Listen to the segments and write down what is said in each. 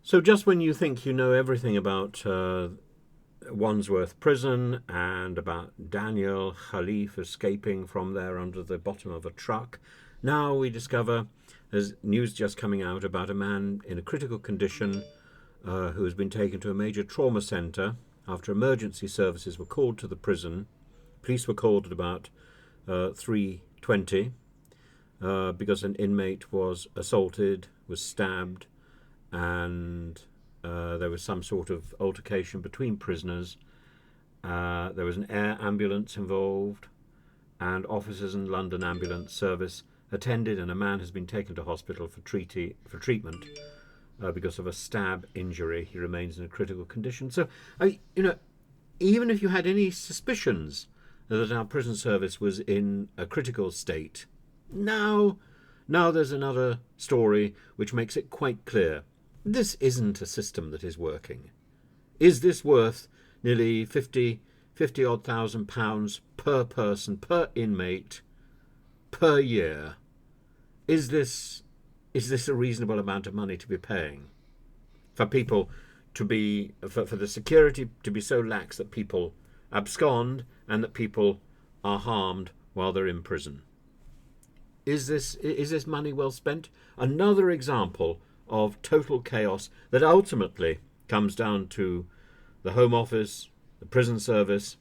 So just when you think you know everything about Wandsworth prison and about Daniel Khalif escaping from there under the bottom of a truck, now we discover there's news just coming out about a man in a critical condition who has been taken to a major trauma centre after emergency services were called to the prison. Police were called at about 3:20 because an inmate was assaulted, was stabbed, and there was some sort of altercation between prisoners. There was an air ambulance involved, and officers in London Ambulance Service attended, and a man has been taken to hospital for treatment because of a stab injury. He remains in a critical condition. So, even if you had any suspicions that our prison service was in a critical state, now there's another story which makes it quite clear. This isn't a system that is working. Is this worth nearly 50 odd thousand pounds per person, per inmate, per year? Is this a reasonable amount of money to be paying for people to be for the security to be so lax that people abscond and that people are harmed while they're in prison? Is this money well spent? Another example of total chaos that ultimately comes down to the Home Office, the Prison Service,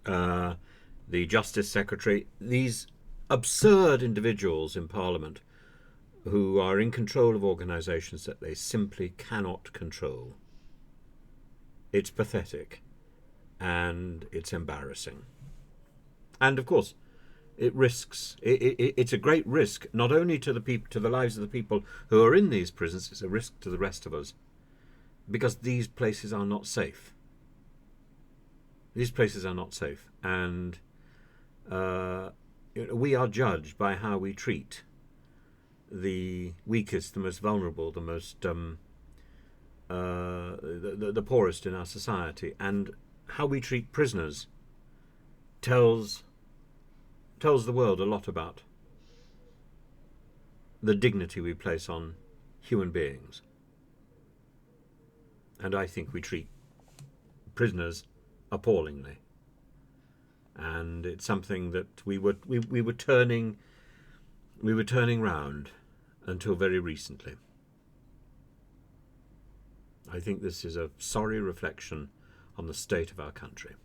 the Justice Secretary, these absurd individuals in Parliament who are in control of organisations that they simply cannot control. It's pathetic and it's embarrassing. And of course, it's a great risk not only to the lives of the people who are in these prisons, it's a risk to the rest of us, because these places are not safe. These places are not safe, and we are judged by how we treat the weakest, the most vulnerable, the most the poorest in our society, and how we treat prisoners tells the world a lot about the dignity we place on human beings. And I think we treat prisoners appallingly. And it's something that we were turning round until very recently. I think this is a sorry reflection on the state of our country.